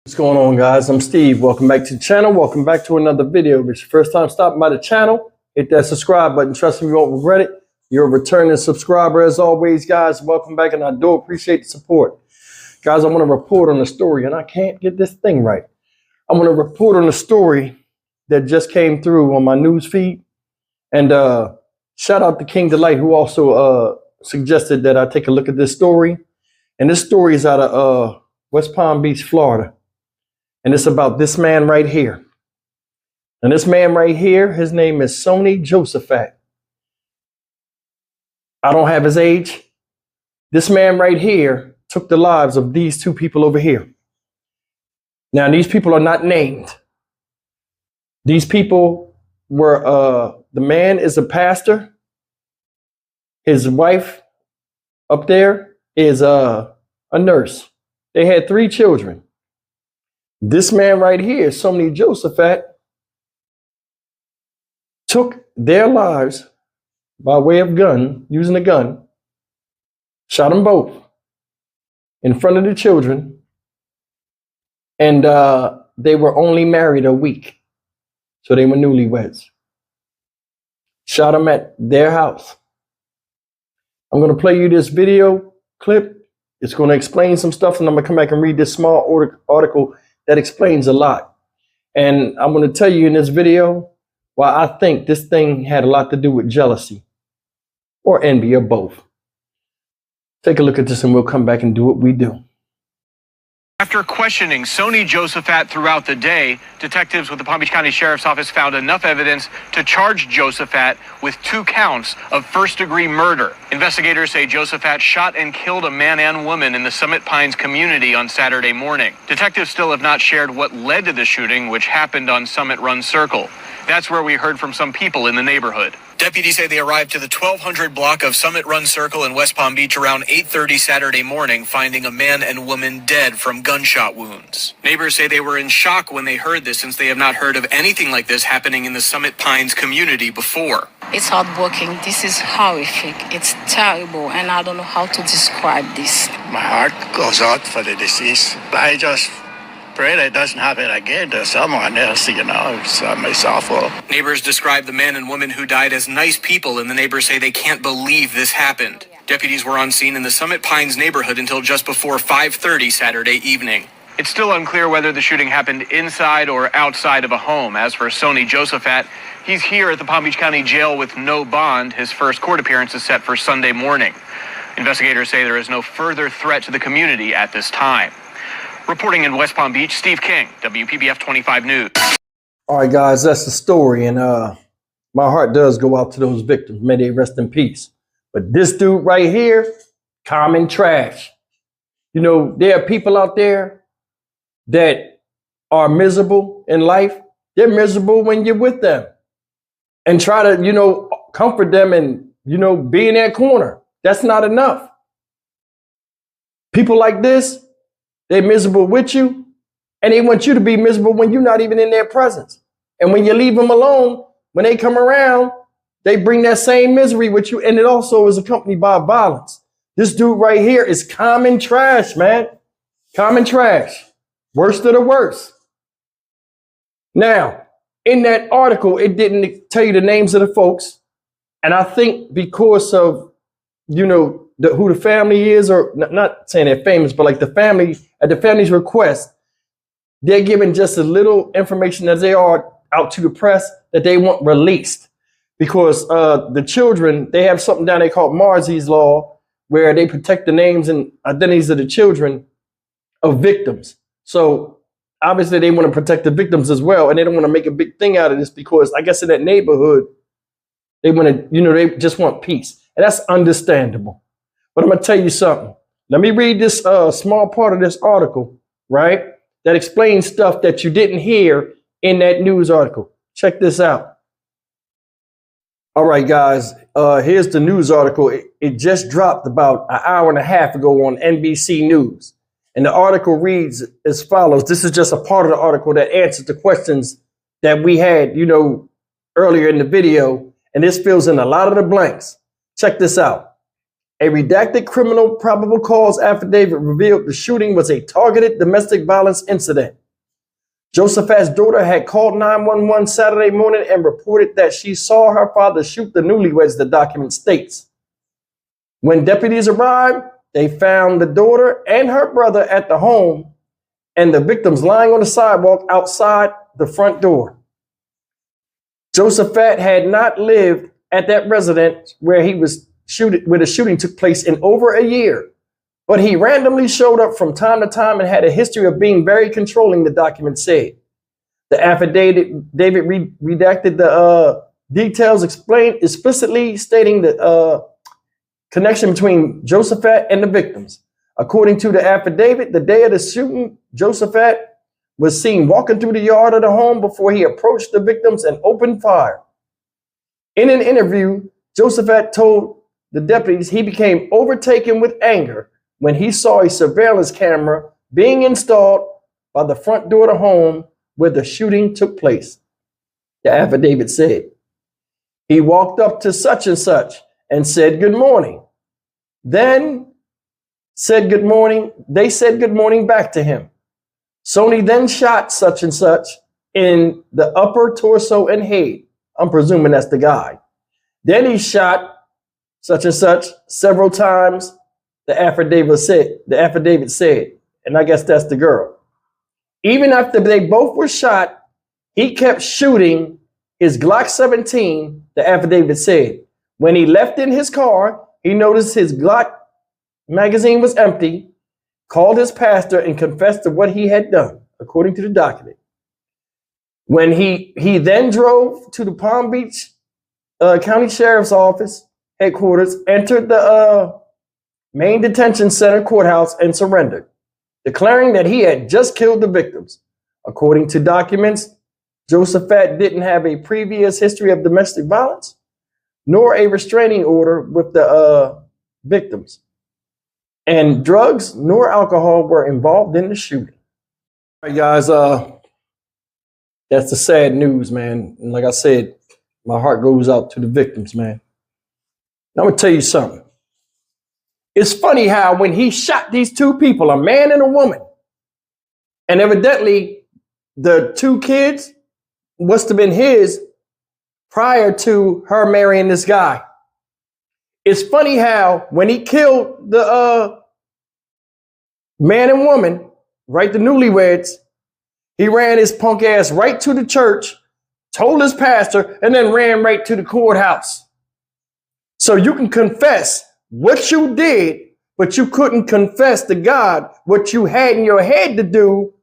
What's going on, guys? I'm Steve. Welcome back to the channel. Welcome back to another video. If it's your first time stopping by the channel, hit that subscribe button. Trust me, you won't regret it. You're a returning subscriber as always, guys. Welcome back, and I do appreciate the support. Guys, I want to report on a story, and I can't get this thing right. I want to report on a story that just came through on my news feed. And shout out to King Delight, who also suggested that I take a look at this story. And this story is out of West Palm Beach, Florida. And it's about this man right here. And this man right here, his name is Sony Josephat. I don't have his age. This man right here took the lives of these two people over here. Now, these people are not named. These people were, the man is a pastor. His wife up there is a nurse. They had 3 children. This man right here, Sony Josephat, took their lives by way of gun, using a gun, shot them both in front of the children, and they were only married a week, so they were newlyweds. Shot them at their house. I'm going to play you this video clip. It's going to explain some stuff, and I'm going to come back and read this small article that explains a lot. And I'm going to tell you in this video why I think this thing had a lot to do with jealousy or envy or both. Take a look at this and we'll come back and do what we do. After questioning Sony Josephat throughout the day, detectives with the Palm Beach County Sheriff's Office found enough evidence to charge Josephat with 2 counts of first-degree murder. Investigators say Josephat shot and killed a man and woman in the Summit Pines community on Saturday morning. Detectives still have not shared what led to the shooting, which happened on Summit Run Circle. That's where we heard from some people in the neighborhood. Deputies say they arrived to the 1200 block of Summit Run Circle in West Palm Beach around 8:30 Saturday morning, finding a man and woman dead from gunshot wounds. Neighbors say they were in shock when they heard this, since they have not heard of anything like this happening in the Summit Pines community before. It's heartbreaking. This is horrific. It's terrible, and I don't know how to describe this. My heart goes out for the deceased. I just pray that it doesn't happen again to someone else, it's awful. Neighbors describe the man and woman who died as nice people, and the neighbors say they can't believe this happened. Deputies were on scene in the Summit Pines neighborhood until just before 5:30 Saturday evening. It's still unclear whether the shooting happened inside or outside of a home. As for Sony Josephat, he's here at the Palm Beach County Jail with no bond. His first court appearance is set for Sunday morning. Investigators say there is no further threat to the community at this time. Reporting in West Palm Beach, Steve King, WPBF 25 News. All right, guys, that's the story. And my heart does go out to those victims. May they rest in peace. But this dude right here, common trash. You know, there are people out there that are miserable in life. They're miserable when you're with them. And try to, comfort them and, be in their corner. That's not enough. People like this, they're miserable with you, and they want you to be miserable when you're not even in their presence. And when you leave them alone, when they come around, they bring that same misery with you, and it also is accompanied by violence. This dude right here is common trash, man. Common trash. Worst of the worst. Now, in that article, it didn't tell you the names of the folks, and I think because of, who the family is, or not saying they're famous, but like the family, at the family's request, they're giving just a little information as they are out to the press that they want released. Because the children, they have something down there called Marsy's Law, where they protect the names and identities of the children of victims. So obviously they want to protect the victims as well, and they don't want to make a big thing out of this because I guess in that neighborhood, they want to, they just want peace. And that's understandable. But I'm going to tell you something. Let me read this small part of this article, right? That explains stuff that you didn't hear in that news article. Check this out. All right, guys, here's the news article. It just dropped about an hour and a half ago on NBC News. And the article reads as follows. This is just a part of the article that answers the questions that we had, earlier in the video. And this fills in a lot of the blanks. Check this out. A redacted criminal probable cause affidavit revealed the shooting was a targeted domestic violence incident. Josephat's daughter had called 911 Saturday morning and reported that she saw her father shoot the newlyweds, the document states. When deputies arrived, they found the daughter and her brother at the home and the victims lying on the sidewalk outside the front door. Josephat had not lived at that residence where the shooting took place in over a year, but he randomly showed up from time to time and had a history of being very controlling, the document said. The affidavit redacted the details, explained explicitly stating the connection between Josephat and the victims. According to the affidavit, the day of the shooting, Josephat was seen walking through the yard of the home before he approached the victims and opened fire. In an interview, Josephat told the deputies he became overtaken with anger when he saw a surveillance camera being installed by the front door of the home where the shooting took place. The affidavit said, he walked up to such and such and said good morning. Then said good morning. They said good morning back to him. Sony then shot such and such in the upper torso and head. I'm presuming that's the guy. Then he shot such and such several times, the affidavit said, and I guess that's the girl. Even after they both were shot, he kept shooting his Glock 17, the affidavit said. When he left in his car, he noticed his Glock magazine was empty, called his pastor, and confessed to what he had done, according to the document. When he then drove to the Palm Beach County Sheriff's Office headquarters, entered the main detention center courthouse and surrendered, declaring that he had just killed the victims. According to documents, Josephat didn't have a previous history of domestic violence, nor a restraining order with the victims. And drugs nor alcohol were involved in the shooting. All right, guys, that's the sad news, man. And like I said, my heart goes out to the victims, man. Now, I'm going to tell you something. It's funny how when he shot these two people, a man and a woman, and evidently the two kids must have been his prior to her marrying this guy. It's funny how when he killed the man and woman, right, the newlyweds, he ran his punk ass right to the church, told his pastor, and then ran right to the courthouse. So you can confess what you did, but you couldn't confess to God what you had in your head to do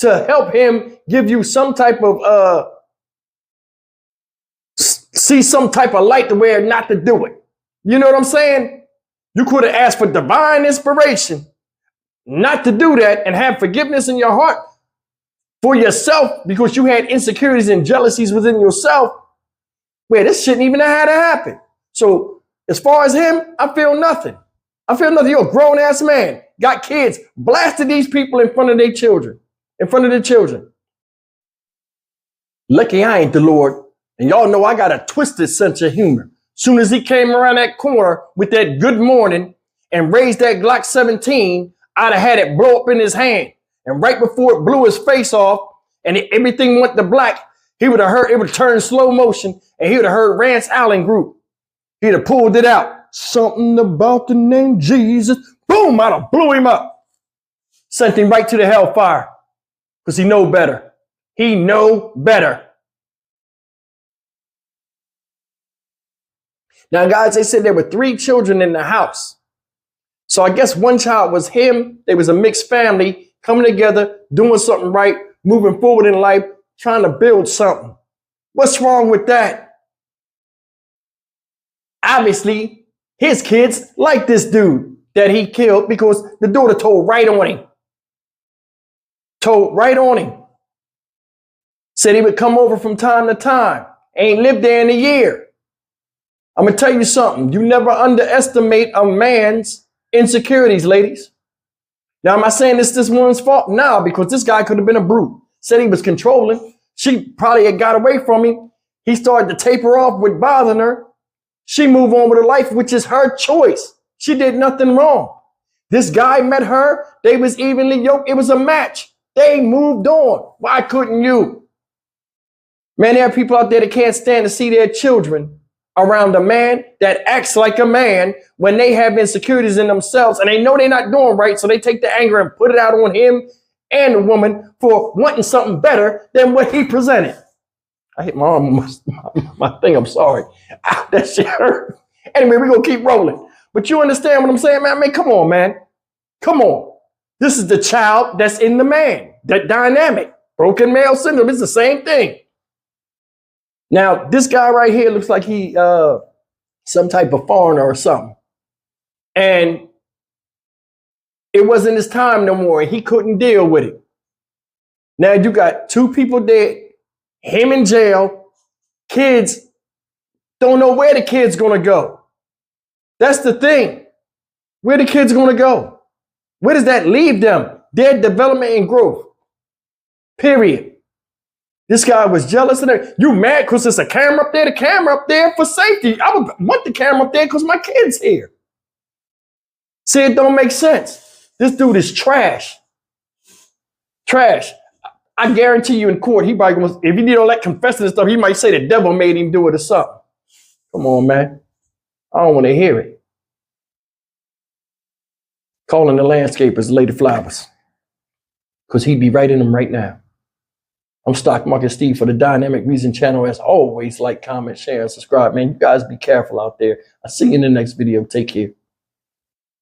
to help him give you some type of, see some type of light to where not to do it. You know what I'm saying? You could have asked for divine inspiration not to do that and have forgiveness in your heart for yourself because you had insecurities and jealousies within yourself where this shouldn't even have had to happen. So as far as him, I feel nothing. I feel nothing. You're a grown ass man, got kids, blasted these people in front of their children, Lucky I ain't the Lord. And y'all know I got a twisted sense of humor. Soon as he came around that corner with that good morning and raised that Glock 17, I'd have had it blow up in his hand. And right before it blew his face off and everything went to black, he would have heard, it would turn slow motion and he would have heard Rance Allen group. He'd have pulled it out. Something about the name Jesus. Boom, I'd have blew him up. Sent him right to the hellfire because he know better. He know better. Now, guys, they said there were 3 children in the house. So I guess one child was him. They was a mixed family coming together, doing something right, moving forward in life, trying to build something. What's wrong with that? Obviously, his kids like this dude that he killed because the daughter told right on him. Said he would come over from time to time. Ain't lived there in a year. I'm going to tell you something. You never underestimate a man's insecurities, ladies. Now, am I saying this woman's fault? No, because this guy could have been a brute. Said he was controlling. She probably had got away from him. He started to taper off with bothering her. She moved on with her life, which is her choice. She did nothing wrong. This guy met her. They was evenly yoked. It was a match. They moved on. Why couldn't you? Man, there are people out there that can't stand to see their children around a man that acts like a man when they have insecurities in themselves and they know they're not doing right. So they take the anger and put it out on him and the woman for wanting something better than what he presented. I hit my arm on my thing. I'm sorry. Ow, that shit hurt. Anyway, we're going to keep rolling. But you understand what I'm saying, man? I mean, come on, man. Come on. This is the child that's in the man. That dynamic. Broken male syndrome is the same thing. Now, this guy right here looks like he some type of foreigner or something. And it wasn't his time no more. And he couldn't deal with it. Now you got 2 people dead, him in jail, kids don't know where the kid's gonna go. That's the thing. Where the kids gonna go? Where does that leave them? Their development and growth. Period. This guy was jealous of her. You mad because there's a camera up there? The camera up there for safety. I would want the camera up there because my kid's here. See, it don't make sense. This dude is trash. Trash. I guarantee you in court, he probably was, if he need all that confessing and stuff, he might say the devil made him do it or something. Come on, man. I don't want to hear it. Calling the landscapers Lady Flowers. Because he'd be right in them right now. I'm Stock Market Steve for the Dynamic Reason channel. As always, like, comment, share, and subscribe. Man, you guys be careful out there. I'll see you in the next video. Take care.